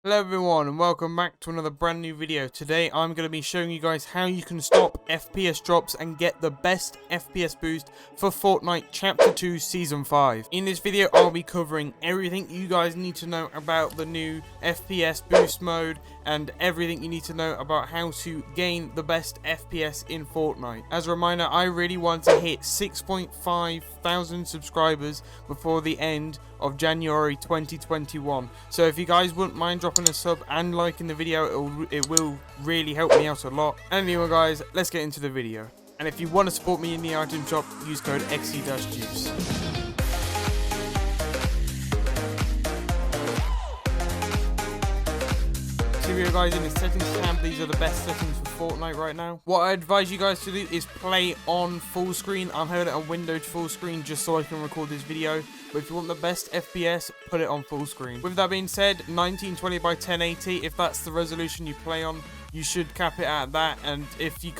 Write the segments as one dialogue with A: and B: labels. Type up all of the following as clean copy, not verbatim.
A: Hello everyone and welcome back to another brand new video. Today I'm going to be showing you guys how you can stop FPS drops and get the best FPS boost for Fortnite Chapter 2 Season 5. In this video I'll be covering everything you guys need to know about the new FPS boost mode and everything you need to know about how to gain the best FPS in Fortnite. As a reminder, I really want to hit 6.5 thousand subscribers before the end of January 2021. So if you guys wouldn't mind dropping a sub and liking the video, it will really help me out a lot. Anyway guys, let's get into the video. And if you want to support me in the item shop, use code XE-Juice. Here guys, in the settings tab, these are the best settings for Fortnite right now. What I advise you guys to do is play on full screen. I'm holding it on Windows full screen just so I can record this video. But if you want the best FPS, put it on full screen. With that being said, 1920 by 1080, if that's the resolution you play on, you should cap it at that. And if you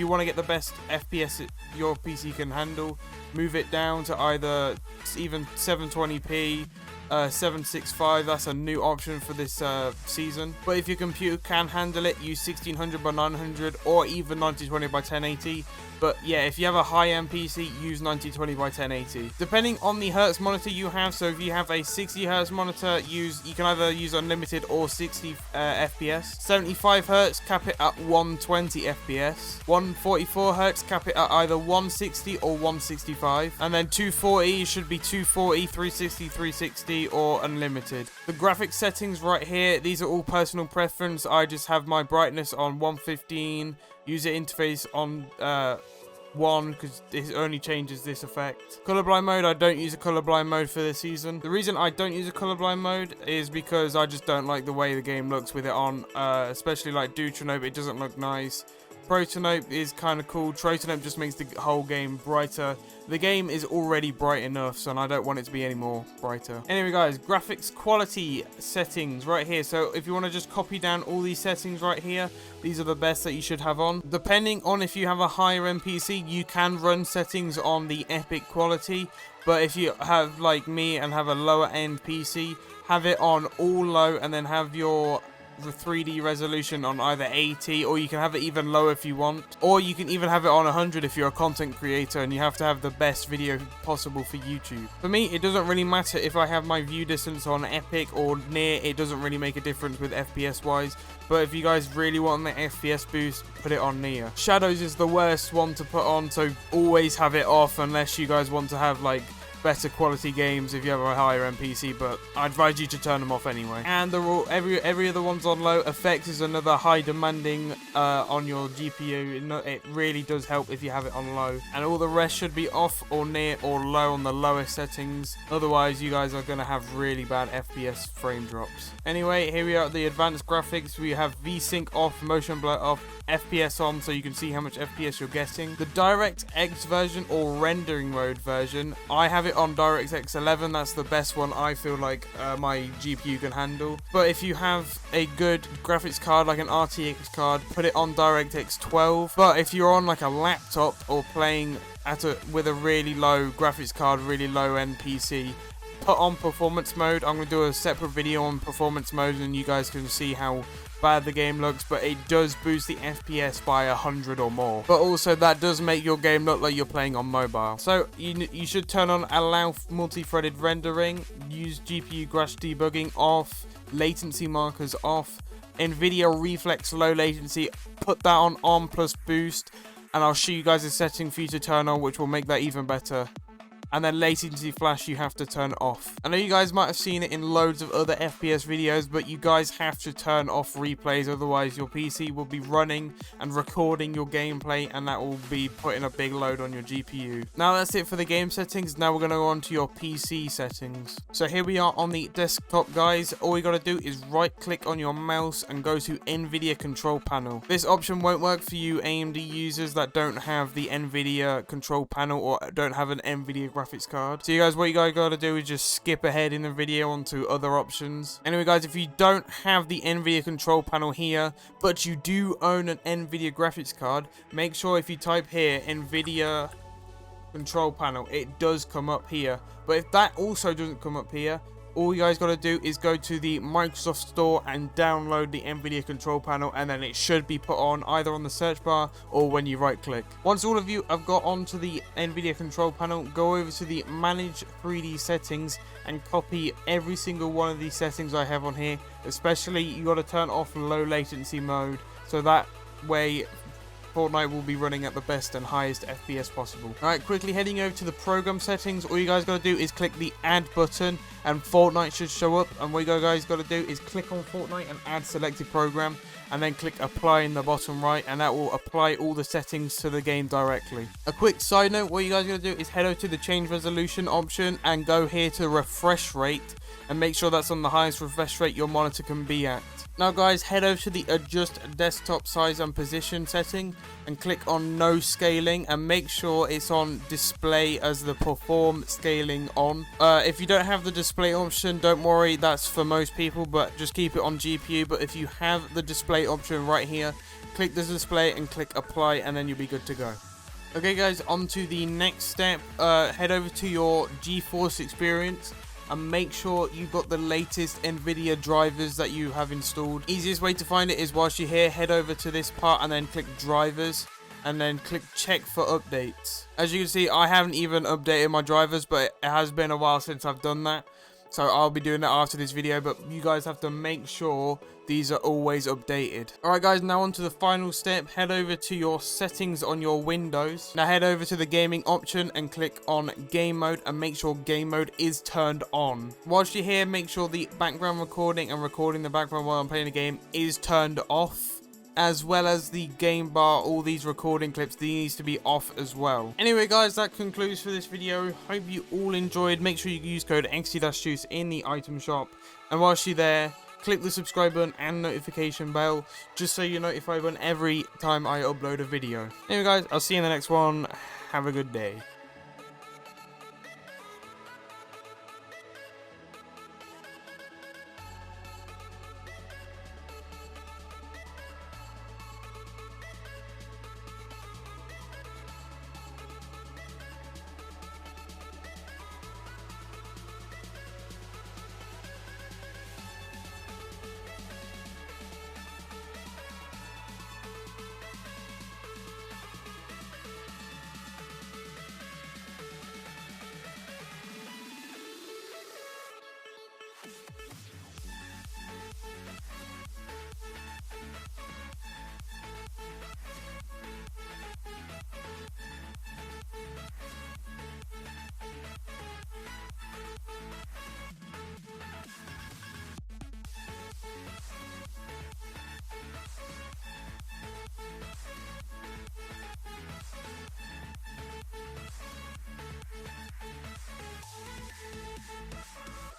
A: want to get the best FPS your PC can handle, move it down to either even 720p, 765, that's a new option for this season. But if your computer can handle it, use 1600 by 900 or even 1920 by 1080. But yeah, if you have a high-end PC, use 1920 by 1080. Depending on the hertz monitor you have, so if you have a 60 hertz monitor, you can either use unlimited or 60 FPS. 75 hertz, cap it at 120 FPS. 144 hertz, cap it at either 160 or 165. And then 240 should be 240, 360, 360 or unlimited. The graphics settings right here, these are all personal preference. I just have my brightness on 115. User interface on 1 because it only changes this effect. Colorblind mode, I don't use a colorblind mode for this season. The reason I don't use a colorblind mode is because I just don't like the way the game looks with it on, especially like Deuteranope, it doesn't look nice. Protanope is kind of cool. Trotanope just makes the whole game brighter. The game is already bright enough, so I don't want it to be any more brighter. Anyway guys, graphics quality settings right here. So if you want to just copy down all these settings right here, these are the best that you should have on. Depending on if you have a higher end PC, you can run settings on the epic quality. But if you have like me and have a lower end PC, have it on all low and then have the 3D resolution on either 80, or you can have it even lower if you want, or you can even have it on 100 if you're a content creator and you have to have the best video possible for YouTube. For me, it doesn't really matter if I have my view distance on epic or near, it doesn't really make a difference with FPS wise. But if you guys really want the FPS boost, put it on near. Shadows is the worst one to put on, so always have it off unless you guys want to have like better quality games if you have a higher end PC, but I advise you to turn them off anyway. And they're all, every other one's on low. Effects is another high demanding on your GPU. It really does help if you have it on low. And all the rest should be off or near or low on the lowest settings. Otherwise, you guys are going to have really bad FPS frame drops. Anyway, here we are at the advanced graphics. We have VSync off, motion blur off, FPS on, so you can see how much FPS you're getting. The DirectX version or rendering mode version, I have it on DirectX 11. That's the best one I feel like my GPU can handle. But if you have a good graphics card like an RTX card, put it on DirectX 12. But if you're on like a laptop or playing with a really low graphics card, really low end PC, put on performance mode. I'm going to do a separate video on performance mode and you guys can see how bad the game looks, but it does boost the FPS by 100 or more. But also that does make your game look like you're playing on mobile. So you should turn on allow multi-threaded rendering, use GPU crash debugging off, latency markers off, NVIDIA reflex low latency, put that on plus boost, and I'll show you guys a setting for you to turn on which will make that even better. And then latency flash you have to turn off. I know you guys might have seen it in loads of other FPS videos, but you guys have to turn off replays, otherwise your PC will be running and recording your gameplay and that will be putting a big load on your GPU. Now that's it for the game settings. Now we're going to go on to your PC settings. So here we are on the desktop guys. All you got to do is right click on your mouse and go to NVIDIA control panel. This option won't work for you AMD users that don't have the NVIDIA control panel or don't have an NVIDIA graphics card. So you guys, what you guys gotta do is just skip ahead in the video onto other options. Anyway guys, if you don't have the NVIDIA control panel here, but you do own an NVIDIA graphics card, make sure if you type here NVIDIA control panel, it does come up here. But if that also doesn't come up here, all you guys got to do is go to the Microsoft Store and download the NVIDIA control panel, and then it should be put on either on the search bar or when you right click. Once all of you have got onto the NVIDIA control panel, go over to the Manage 3D settings and copy every single one of these settings I have on here. Especially you got to turn off low latency mode, so that way Fortnite will be running at the best and highest FPS possible. Alright, quickly heading over to the program settings, all you guys got to do is click the add button and Fortnite should show up, and what you guys got to do is click on Fortnite and add selected program, and then click apply in the bottom right, and that will apply all the settings to the game directly. A quick side note, what you guys got to do is head over to the change resolution option and go here to refresh rate, and make sure that's on the highest refresh rate your monitor can be at. Now guys, head over to the adjust desktop size and position setting and click on no scaling, and make sure it's on display as the perform scaling on. If you don't have the display option, don't worry, that's for most people, but just keep it on GPU. But if you have the display option right here, click the display and click apply, and then you'll be good to go. Okay guys, on to the next step. Head over to your GeForce experience and make sure you've got the latest NVIDIA drivers that you have installed. Easiest way to find it is whilst you're here, head over to this part and then click drivers and then click check for updates. As you can see, I haven't even updated my drivers, but it has been a while since I've done that. So I'll be doing that after this video, but you guys have to make sure these are always updated. Alright guys, now on to the final step. Head over to your settings on your Windows. Now head over to the gaming option and click on game mode and make sure game mode is turned on. Whilst you're here, make sure the background recording and recording the background while I'm playing the game is turned off, as well as the game bar. All these recording clips, these needs to be off as well. Anyway guys, that concludes for this video. Hope you all enjoyed. Make sure you use code XT-Juice in the item shop, and whilst you're there, click the subscribe button and notification bell just so you're notified when every time I upload a video. Anyway guys, I'll see you in the next one. Have a good day.